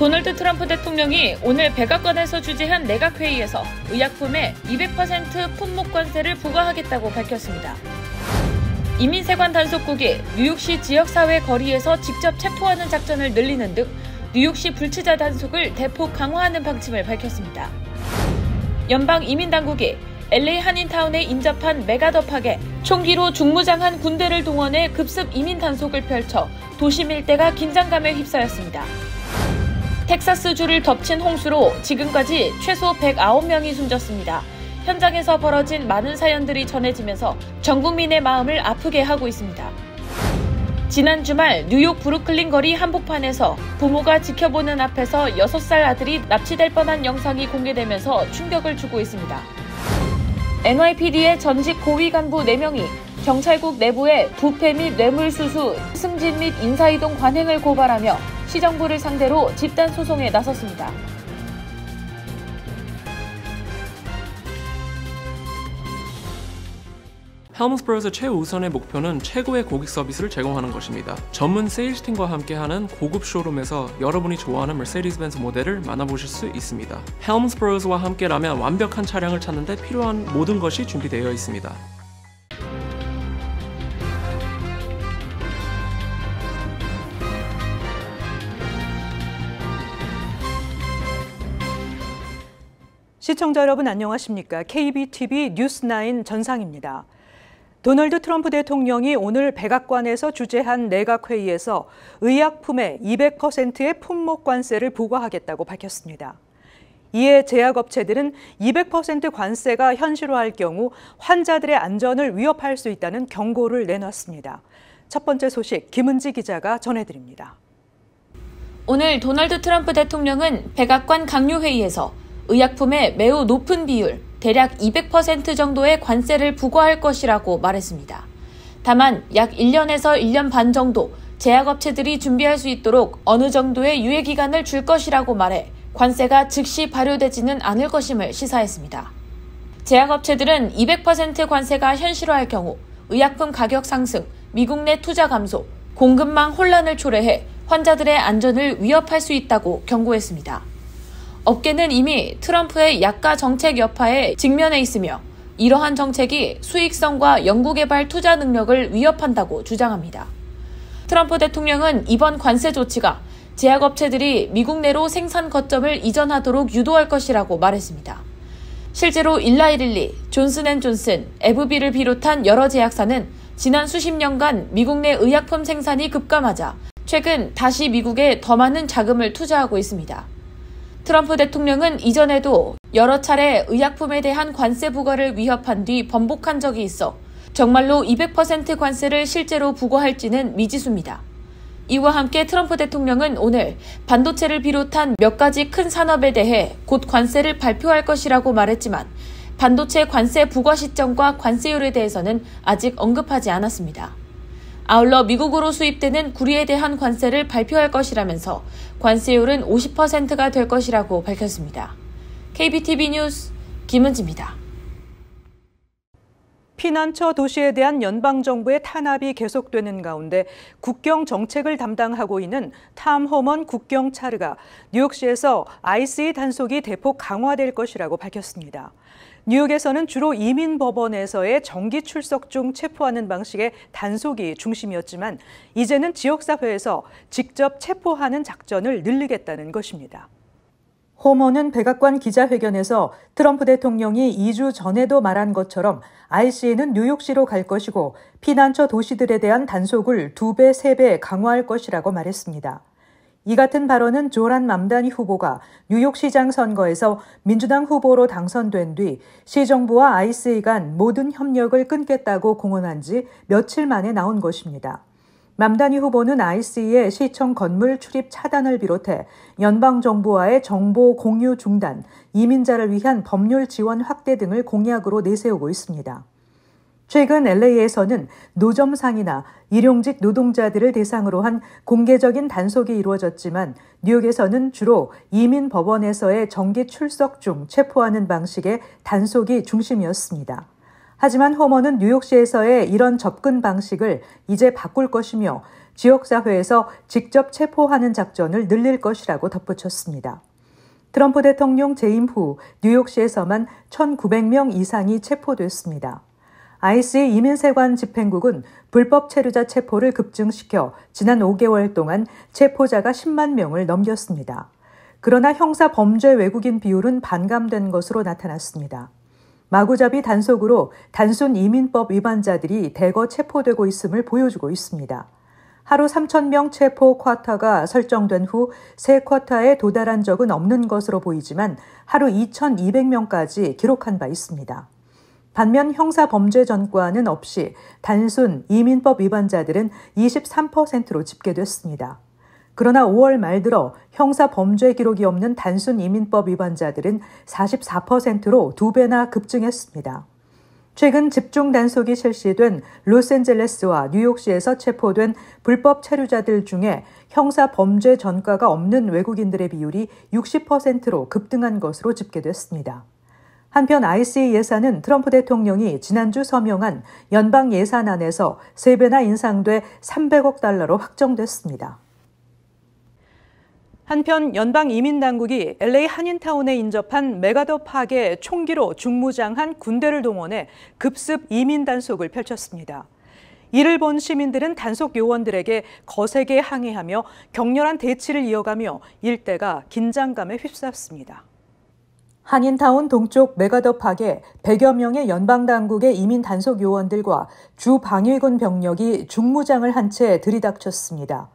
도널드 트럼프 대통령이 오늘 백악관에서 주재한 내각회의에서 의약품에 200% 품목 관세를 부과하겠다고 밝혔습니다. 이민세관 단속국이 뉴욕시 지역사회 거리에서 직접 체포하는 작전을 늘리는 등 뉴욕시 불치자 단속을 대폭 강화하는 방침을 밝혔습니다. 연방 이민당국이 LA 한인타운에 인접한 메가더팍에 총기로 중무장한 군대를 동원해 급습 이민 단속을 펼쳐 도심 일대가 긴장감에 휩싸였습니다. 텍사스주를 덮친 홍수로 지금까지 최소 109명이 숨졌습니다. 현장에서 벌어진 많은 사연들이 전해지면서 전 국민의 마음을 아프게 하고 있습니다. 지난 주말 뉴욕 브루클린 거리 한복판에서 부모가 지켜보는 앞에서 6살 아들이 납치될 뻔한 영상이 공개되면서 충격을 주고 있습니다. NYPD의 전직 고위 간부 4명이 경찰국 내부의 부패 및 뇌물수수, 승진 및 인사이동 관행을 고발하며 시정부를 상대로 집단 소송에 나섰습니다. 헬문스버그의 최우선의 목표는 최고의 고객 서비스를 제공하는 것입니다. 전문 세일즈팀과 함께하는 고급 쇼룸에서 여러분이 좋아하는 머세디스 벤츠 모델을 만나보실 수 있습니다. 헬문스버그와 함께라면 완벽한 차량을 찾는 데 필요한 모든 것이 준비되어 있습니다. 시청자 여러분 안녕하십니까? KBTV 뉴스9 전상입니다. 도널드 트럼프 대통령이 오늘 백악관에서 주재한 내각회의에서 의약품에 200%의 품목 관세를 부과하겠다고 밝혔습니다. 이에 제약업체들은 200% 관세가 현실화할 경우 환자들의 안전을 위협할 수 있다는 경고를 내놨습니다. 첫 번째 소식 김은지 기자가 전해드립니다. 오늘 도널드 트럼프 대통령은 백악관 강요회의에서 의약품에 매우 높은 비율, 대략 200% 정도의 관세를 부과할 것이라고 말했습니다. 다만 약 1년에서 1년 반 정도 제약업체들이 준비할 수 있도록 어느 정도의 유예기간을 줄 것이라고 말해 관세가 즉시 발효되지는 않을 것임을 시사했습니다. 제약업체들은 200% 관세가 현실화할 경우 의약품 가격 상승, 미국 내 투자 감소, 공급망 혼란을 초래해 환자들의 안전을 위협할 수 있다고 경고했습니다. 업계는 이미 트럼프의 약가 정책 여파에 직면해 있으며 이러한 정책이 수익성과 연구개발 투자 능력을 위협한다고 주장합니다. 트럼프 대통령은 이번 관세 조치가 제약업체들이 미국 내로 생산 거점을 이전하도록 유도할 것이라고 말했습니다. 실제로 일라이릴리, 존슨앤존슨, 에브비를 비롯한 여러 제약사는 지난 수십 년간 미국 내 의약품 생산이 급감하자 최근 다시 미국에 더 많은 자금을 투자하고 있습니다. 트럼프 대통령은 이전에도 여러 차례 의약품에 대한 관세 부과를 위협한 뒤 번복한 적이 있어 정말로 200% 관세를 실제로 부과할지는 미지수입니다. 이와 함께 트럼프 대통령은 오늘 반도체를 비롯한 몇 가지 큰 산업에 대해 곧 관세를 발표할 것이라고 말했지만 반도체 관세 부과 시점과 관세율에 대해서는 아직 언급하지 않았습니다. 아울러 미국으로 수입되는 구리에 대한 관세를 발표할 것이라면서 관세율은 50%가 될 것이라고 밝혔습니다. KBTV 뉴스 김은지입니다. 피난처 도시에 대한 연방정부의 탄압이 계속되는 가운데 국경 정책을 담당하고 있는 탐 호먼 국경차르가 뉴욕시에서 ICE 단속이 대폭 강화될 것이라고 밝혔습니다. 뉴욕에서는 주로 이민법원에서의 정기 출석 중 체포하는 방식의 단속이 중심이었지만 이제는 지역사회에서 직접 체포하는 작전을 늘리겠다는 것입니다. 호먼은 백악관 기자회견에서 트럼프 대통령이 2주 전에도 말한 것처럼 ICE는 뉴욕시로 갈 것이고 피난처 도시들에 대한 단속을 2배, 3배 강화할 것이라고 말했습니다. 이 같은 발언은 조란 맘다니 후보가 뉴욕시장 선거에서 민주당 후보로 당선된 뒤 시정부와 ICE 간 모든 협력을 끊겠다고 공언한 지 며칠 만에 나온 것입니다. 맘다니 후보는 ICE의 시청 건물 출입 차단을 비롯해 연방정부와의 정보 공유 중단, 이민자를 위한 법률 지원 확대 등을 공약으로 내세우고 있습니다. 최근 LA에서는 노점상이나 일용직 노동자들을 대상으로 한 공개적인 단속이 이루어졌지만 뉴욕에서는 주로 이민법원에서의 정기 출석 중 체포하는 방식의 단속이 중심이었습니다. 하지만 호먼은 뉴욕시에서의 이런 접근 방식을 이제 바꿀 것이며 지역사회에서 직접 체포하는 작전을 늘릴 것이라고 덧붙였습니다. 트럼프 대통령 재임 후 뉴욕시에서만 1,900명 이상이 체포됐습니다. IC의 이민세관 집행국은 불법 체류자 체포를 급증시켜 지난 5개월 동안 체포자가 10만 명을 넘겼습니다. 그러나 형사 범죄 외국인 비율은 반감된 것으로 나타났습니다. 마구잡이 단속으로 단순 이민법 위반자들이 대거 체포되고 있음을 보여주고 있습니다. 하루 3,000명 체포 쿼터가 설정된 후 새 쿼터에 도달한 적은 없는 것으로 보이지만 하루 2,200명까지 기록한 바 있습니다. 반면 형사범죄 전과는 없이 단순 이민법 위반자들은 23%로 집계됐습니다. 그러나 5월 말 들어 형사범죄 기록이 없는 단순 이민법 위반자들은 44%로 2배나 급증했습니다. 최근 집중 단속이 실시된 로스앤젤레스와 뉴욕시에서 체포된 불법 체류자들 중에 형사범죄 전과가 없는 외국인들의 비율이 60%로 급등한 것으로 집계됐습니다. 한편 IC 예산은 트럼프 대통령이 지난주 서명한 연방 예산안에서 3배나 인상돼 300억 달러로 확정됐습니다. 한편 연방 이민당국이 LA 한인타운에 인접한 메가더 파크에 총기로 중무장한 군대를 동원해 급습 이민 단속을 펼쳤습니다. 이를 본 시민들은 단속 요원들에게 거세게 항의하며 격렬한 대치를 이어가며 일대가 긴장감에 휩싸였습니다. 한인타운 동쪽 메가더 파크에 100여 명의 연방당국의 이민 단속 요원들과 주 방위군 병력이 중무장을 한 채 들이닥쳤습니다.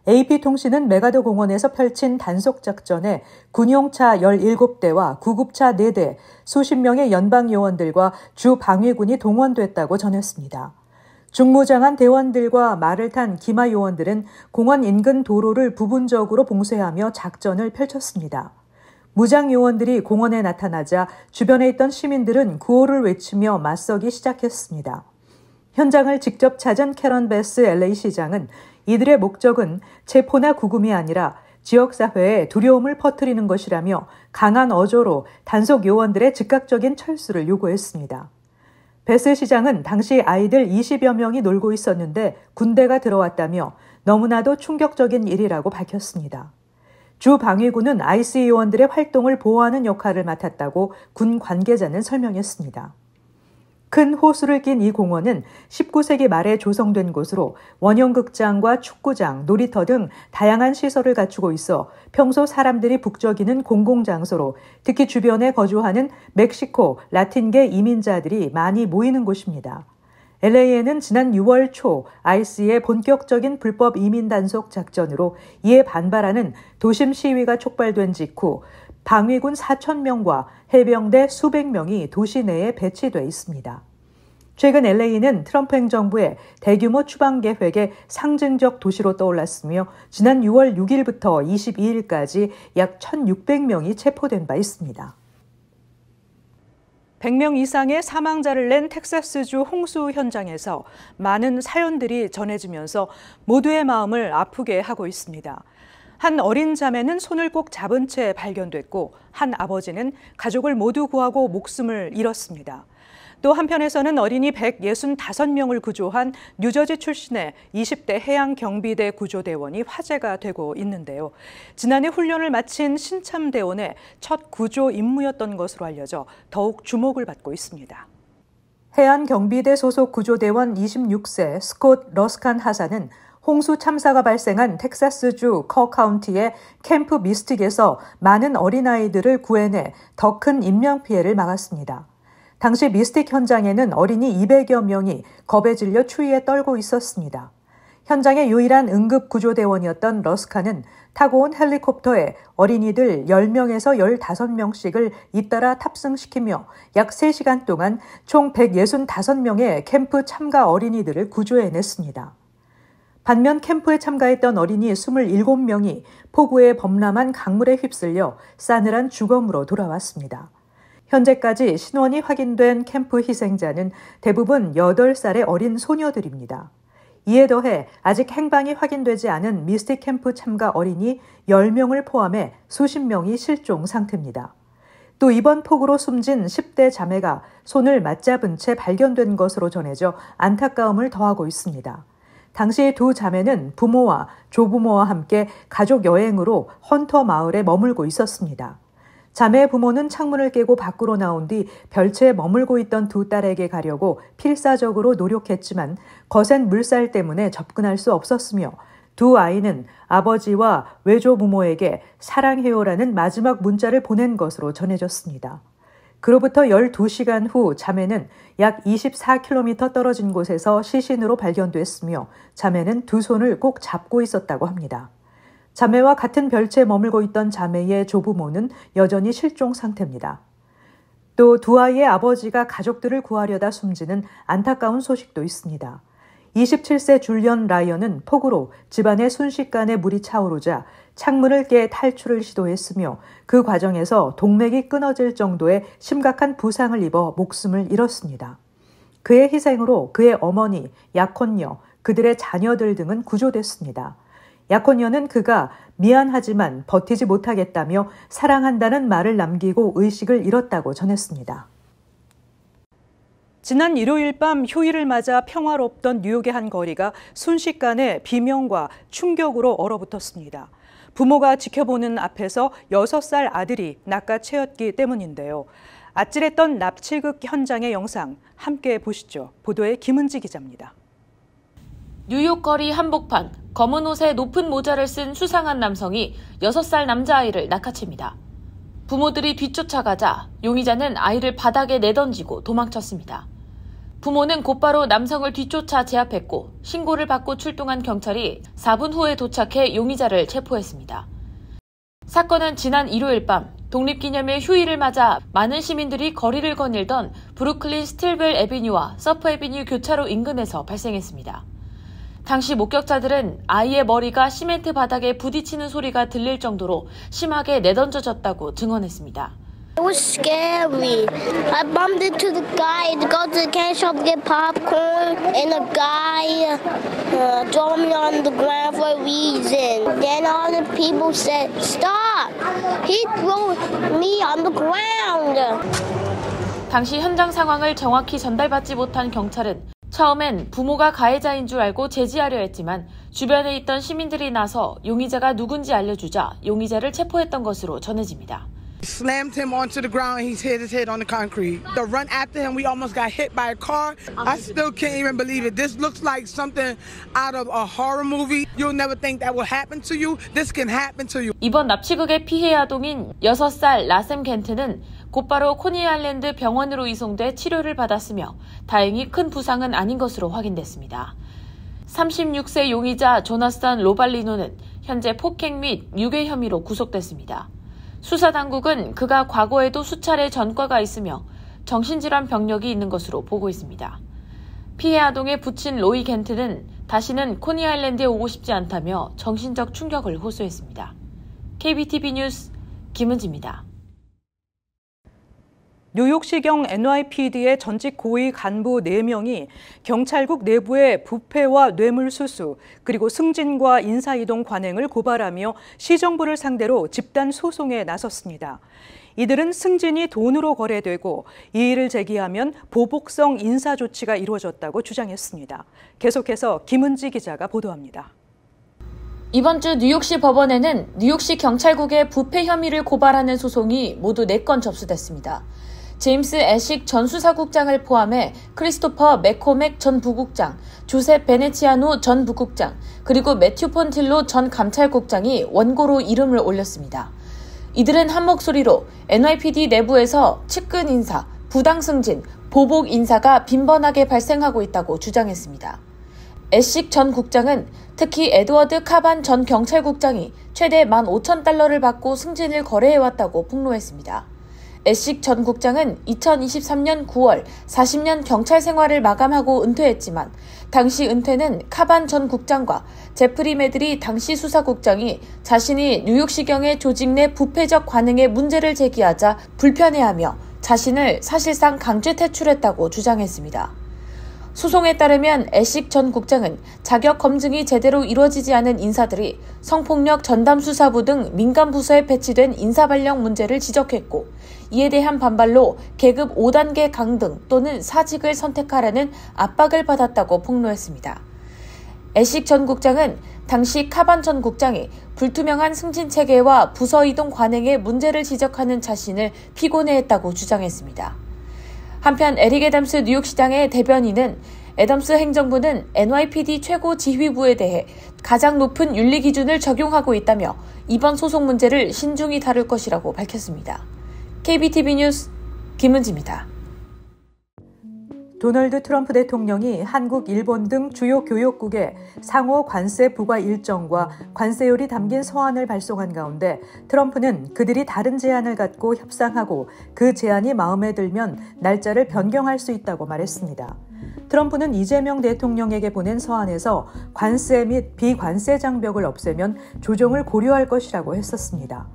AP통신은 메가더 공원에서 펼친 단속 작전에 군용차 17대와 구급차 4대, 수십 명의 연방 요원들과 주 방위군이 동원됐다고 전했습니다. 중무장한 대원들과 말을 탄 기마 요원들은 공원 인근 도로를 부분적으로 봉쇄하며 작전을 펼쳤습니다. 무장 요원들이 공원에 나타나자 주변에 있던 시민들은 구호를 외치며 맞서기 시작했습니다. 현장을 직접 찾은 캐런 베스 LA 시장은 이들의 목적은 체포나 구금이 아니라 지역사회에 두려움을 퍼뜨리는 것이라며 강한 어조로 단속 요원들의 즉각적인 철수를 요구했습니다. 베스 시장은 당시 아이들 20여 명이 놀고 있었는데 군대가 들어왔다며 너무나도 충격적인 일이라고 밝혔습니다. 주 방위군은 IC 요원들의 활동을 보호하는 역할을 맡았다고 군 관계자는 설명했습니다. 큰 호수를 낀 이 공원은 19세기 말에 조성된 곳으로 원형극장과 축구장, 놀이터 등 다양한 시설을 갖추고 있어 평소 사람들이 북적이는 공공장소로 특히 주변에 거주하는 멕시코, 라틴계 이민자들이 많이 모이는 곳입니다. LA에는 지난 6월 초 IC의 본격적인 불법 이민 단속 작전으로 이에 반발하는 도심 시위가 촉발된 직후 방위군 4,000명과 해병대 수백 명이 도시 내에 배치돼 있습니다. 최근 LA는 트럼프 행정부의 대규모 추방 계획의 상징적 도시로 떠올랐으며 지난 6월 6일부터 22일까지 약 1,600명이 체포된 바 있습니다. 100명 이상의 사망자를 낸 텍사스주 홍수 현장에서 많은 사연들이 전해지면서 모두의 마음을 아프게 하고 있습니다. 한 어린 자매는 손을 꼭 잡은 채 발견됐고 한 아버지는 가족을 모두 구하고 목숨을 잃었습니다. 또 한편에서는 어린이 165명을 구조한 뉴저지 출신의 20대 해양경비대 구조대원이 화제가 되고 있는데요. 지난해 훈련을 마친 신참대원의 첫 구조 임무였던 것으로 알려져 더욱 주목을 받고 있습니다. 해안경비대 소속 구조대원 26세 스콧 러스칸 하사는 홍수 참사가 발생한 텍사스주 커 카운티의 캠프 미스틱에서 많은 어린아이들을 구해내 더 큰 인명피해를 막았습니다. 당시 미스틱 현장에는 어린이 200여 명이 겁에 질려 추위에 떨고 있었습니다. 현장의 유일한 응급구조대원이었던 러스칸은 타고 온 헬리콥터에 어린이들 10명에서 15명씩을 잇따라 탑승시키며 약 3시간 동안 총 165명의 캠프 참가 어린이들을 구조해냈습니다. 반면 캠프에 참가했던 어린이 27명이 폭우에 범람한 강물에 휩쓸려 싸늘한 주검으로 돌아왔습니다. 현재까지 신원이 확인된 캠프 희생자는 대부분 8살의 어린 소녀들입니다. 이에 더해 아직 행방이 확인되지 않은 미스틱 캠프 참가 어린이 10명을 포함해 수십 명이 실종 상태입니다. 또 이번 폭우로 숨진 10대 자매가 손을 맞잡은 채 발견된 것으로 전해져 안타까움을 더하고 있습니다. 당시 두 자매는 부모와 조부모와 함께 가족 여행으로 헌터 마을에 머물고 있었습니다. 자매의 부모는 창문을 깨고 밖으로 나온 뒤 별채에 머물고 있던 두 딸에게 가려고 필사적으로 노력했지만 거센 물살 때문에 접근할 수 없었으며 두 아이는 아버지와 외조부모에게 사랑해요라는 마지막 문자를 보낸 것으로 전해졌습니다. 그로부터 12시간 후 자매는 약 24km 떨어진 곳에서 시신으로 발견됐으며 자매는 두 손을 꼭 잡고 있었다고 합니다. 자매와 같은 별채에 머물고 있던 자매의 조부모는 여전히 실종 상태입니다. 또 두 아이의 아버지가 가족들을 구하려다 숨지는 안타까운 소식도 있습니다. 27세 줄리언 라이언은 폭우로 집안에 순식간에 물이 차오르자 창문을 깨 탈출을 시도했으며 그 과정에서 동맥이 끊어질 정도의 심각한 부상을 입어 목숨을 잃었습니다. 그의 희생으로 그의 어머니, 약혼녀, 그들의 자녀들 등은 구조됐습니다. 약혼녀는 그가 미안하지만 버티지 못하겠다며 사랑한다는 말을 남기고 의식을 잃었다고 전했습니다. 지난 일요일 밤 휴일을 맞아 평화롭던 뉴욕의 한 거리가 순식간에 비명과 충격으로 얼어붙었습니다. 부모가 지켜보는 앞에서 6살 아들이 낚아채였기 때문인데요. 아찔했던 납치극 현장의 영상 함께 보시죠. 보도에 김은지 기자입니다. 뉴욕 거리 한복판, 검은 옷에 높은 모자를 쓴 수상한 남성이 6살 남자아이를 낚아챕니다. 부모들이 뒤쫓아가자 용의자는 아이를 바닥에 내던지고 도망쳤습니다. 부모는 곧바로 남성을 뒤쫓아 제압했고 신고를 받고 출동한 경찰이 4분 후에 도착해 용의자를 체포했습니다. 사건은 지난 일요일 밤 독립기념일 휴일을 맞아 많은 시민들이 거리를 거닐던 브루클린 스틸벨 애비뉴와 서프 애비뉴 교차로 인근에서 발생했습니다. 당시 목격자들은 아이의 머리가 시멘트 바닥에 부딪히는 소리가 들릴 정도로 심하게 내던져졌다고 증언했습니다. It was scary. I bumped into the guy to go to the candy shop to get popcorn, and the guy threw me on the ground for a reason. Then all the people said, "Stop!" He threw me on the ground. 당시 현장 상황을 정확히 전달받지 못한 경찰은 처음엔 부모가 가해자인 줄 알고 제지하려 했지만 주변에 있던 시민들이 나서 용의자가 누군지 알려주자 용의자를 체포했던 것으로 전해집니다. Slammed him onto the ground and he's hit his head on the concrete. The run after him, we almost got hit by a car. I still can't even believe it. This looks like something out of a horror movie. You'll never think that will happen to you. This can happen to you. 이번 납치극의 피해 아동인 6살 라셈 겐트는 곧바로 코니아일랜드 병원으로 이송돼 치료를 받았으며 다행히 큰 부상은 아닌 것으로 확인됐습니다. 36세 용의자 조나선 로발리노는 현재 폭행 및 유괴 혐의로 구속됐습니다. 수사당국은 그가 과거에도 수차례 전과가 있으며 정신질환 병력이 있는 것으로 보고 있습니다. 피해 아동의 부친 로이 겐트는 다시는 코니아일랜드에 오고 싶지 않다며 정신적 충격을 호소했습니다. KBTV 뉴스 김은지입니다. 뉴욕시경 NYPD의 전직 고위 간부 4명이 경찰국 내부의 부패와 뇌물수수, 그리고 승진과 인사이동 관행을 고발하며 시정부를 상대로 집단 소송에 나섰습니다. 이들은 승진이 돈으로 거래되고 이의를 제기하면 보복성 인사 조치가 이루어졌다고 주장했습니다. 계속해서 김은지 기자가 보도합니다. 이번 주 뉴욕시 법원에는 뉴욕시 경찰국의 부패 혐의를 고발하는 소송이 모두 4건 접수됐습니다. 제임스 애식 전 수사국장을 포함해 크리스토퍼 맥코맥 전 부국장, 조셉 베네치아노 전 부국장, 그리고 매튜 폰틸로 전 감찰국장이 원고로 이름을 올렸습니다. 이들은 한 목소리로 NYPD 내부에서 측근 인사, 부당 승진, 보복 인사가 빈번하게 발생하고 있다고 주장했습니다. 애식 전 국장은 특히 에드워드 카반 전 경찰국장이 최대 $15,000를 받고 승진을 거래해왔다고 폭로했습니다. 애식 전 국장은 2023년 9월 40년 경찰 생활을 마감하고 은퇴했지만 당시 은퇴는 카반 전 국장과 제프리 메들이 당시 수사국장이 자신이 뉴욕시경의 조직 내 부패적 관행에 문제를 제기하자 불편해하며 자신을 사실상 강제 퇴출했다고 주장했습니다. 소송에 따르면 애식 전 국장은 자격 검증이 제대로 이루어지지 않은 인사들이 성폭력 전담수사부 등 민간 부서에 배치된 인사발령 문제를 지적했고 이에 대한 반발로 계급 5단계 강등 또는 사직을 선택하라는 압박을 받았다고 폭로했습니다. 애식 전 국장은 당시 카반 전 국장이 불투명한 승진 체계와 부서 이동 관행에 문제를 지적하는 자신을 피곤해했다고 주장했습니다. 한편 에릭 애덤스 뉴욕시장의 대변인은 애덤스 행정부는 NYPD 최고 지휘부에 대해 가장 높은 윤리 기준을 적용하고 있다며 이번 소송 문제를 신중히 다룰 것이라고 밝혔습니다. KBTV 뉴스 김은지입니다. 도널드 트럼프 대통령이 한국, 일본 등 주요 교역국에 상호 관세 부과 일정과 관세율이 담긴 서한을 발송한 가운데 트럼프는 그들이 다른 제안을 갖고 협상하고 그 제안이 마음에 들면 날짜를 변경할 수 있다고 말했습니다. 트럼프는 이재명 대통령에게 보낸 서한에서 관세 및 비관세 장벽을 없애면 조정을 고려할 것이라고 했었습니다.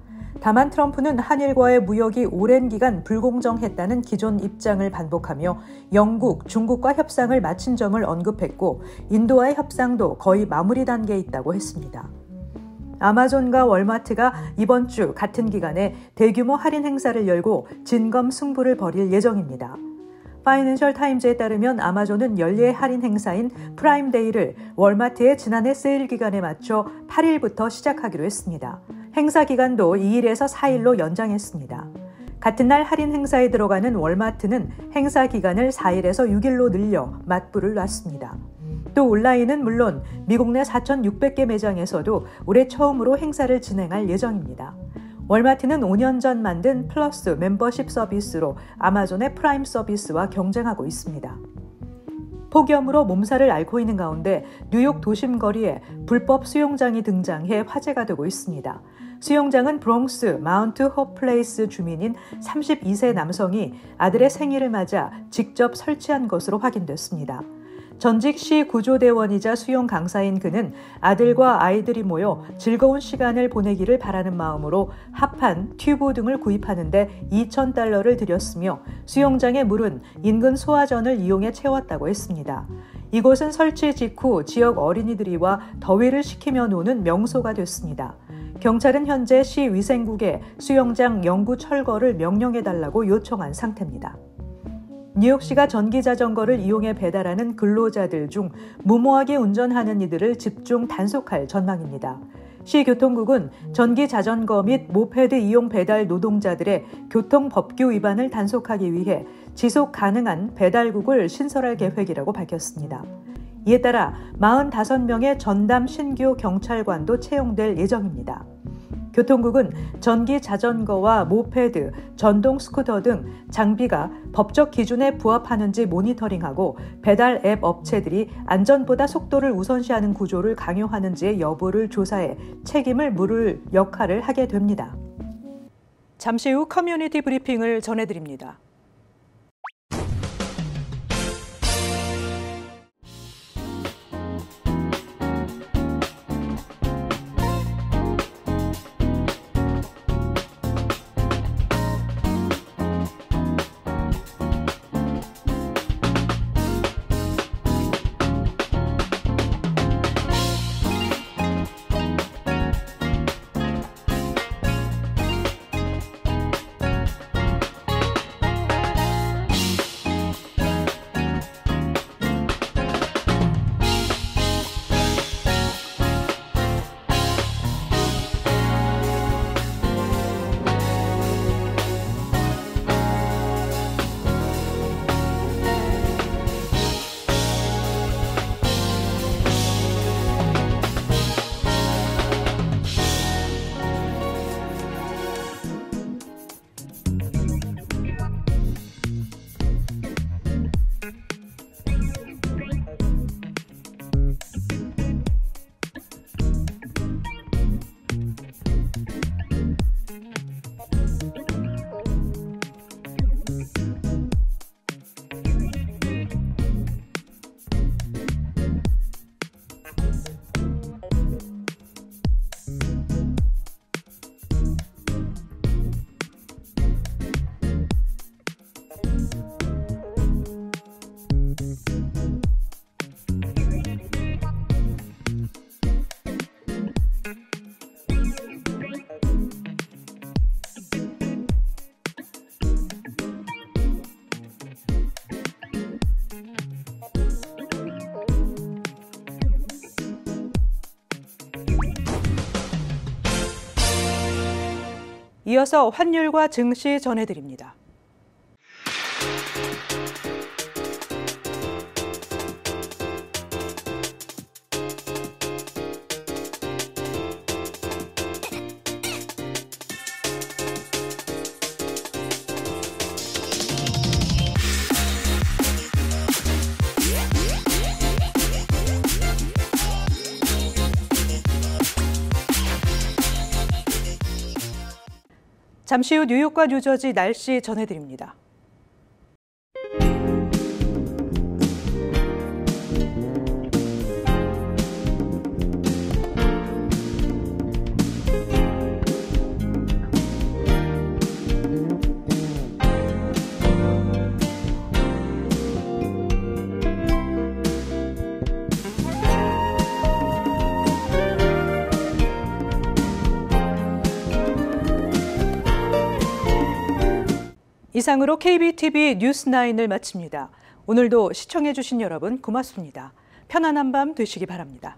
다만 트럼프는 한일과의 무역이 오랜 기간 불공정했다는 기존 입장을 반복하며 영국, 중국과 협상을 마친 점을 언급했고 인도와의 협상도 거의 마무리 단계에 있다고 했습니다. 아마존과 월마트가 이번 주 같은 기간에 대규모 할인 행사를 열고 진검승부를 벌일 예정입니다. 파이낸셜 타임즈에 따르면 아마존은 연례 할인 행사인 프라임데이를 월마트의 지난해 세일 기간에 맞춰 8일부터 시작하기로 했습니다. 행사 기간도 2일에서 4일로 연장했습니다. 같은 날 할인 행사에 들어가는 월마트는 행사 기간을 4일에서 6일로 늘려 맞불을 놨습니다. 또 온라인은 물론 미국 내 4,600개 매장에서도 올해 처음으로 행사를 진행할 예정입니다. 월마트는 5년 전 만든 플러스 멤버십 서비스로 아마존의 프라임 서비스와 경쟁하고 있습니다. 폭염으로 몸살을 앓고 있는 가운데 뉴욕 도심 거리에 불법 수영장이 등장해 화제가 되고 있습니다. 수영장은 브롱스 마운트 홉플레이스 주민인 32세 남성이 아들의 생일을 맞아 직접 설치한 것으로 확인됐습니다. 전직 시 구조대원이자 수영 강사인 그는 아들과 아이들이 모여 즐거운 시간을 보내기를 바라는 마음으로 합판, 튜브 등을 구입하는데 $2,000를 들였으며 수영장의 물은 인근 소화전을 이용해 채웠다고 했습니다. 이곳은 설치 직후 지역 어린이들이와 더위를 식히며 노는 명소가 됐습니다. 경찰은 현재 시 위생국에 수영장 영구 철거를 명령해달라고 요청한 상태입니다. 뉴욕시가 전기자전거를 이용해 배달하는 근로자들 중 무모하게 운전하는 이들을 집중 단속할 전망입니다. 시교통국은 전기자전거 및 모페드 이용 배달 노동자들의 교통법규 위반을 단속하기 위해 지속 가능한 배달국을 신설할 계획이라고 밝혔습니다. 이에 따라 45명의 전담 신규 경찰관도 채용될 예정입니다. 교통국은 전기 자전거와 모페드, 전동 스쿠터 등 장비가 법적 기준에 부합하는지 모니터링하고 배달 앱 업체들이 안전보다 속도를 우선시하는 구조를 강요하는지의 여부를 조사해 책임을 물을 역할을 하게 됩니다. 잠시 후 커뮤니티 브리핑을 전해드립니다. 이어서 환율과 증시 전해드립니다. 잠시 후 뉴욕과 뉴저지 날씨 전해드립니다. 이상으로 KBTV 뉴스9을 마칩니다. 오늘도 시청해주신 여러분 고맙습니다. 편안한 밤 되시기 바랍니다.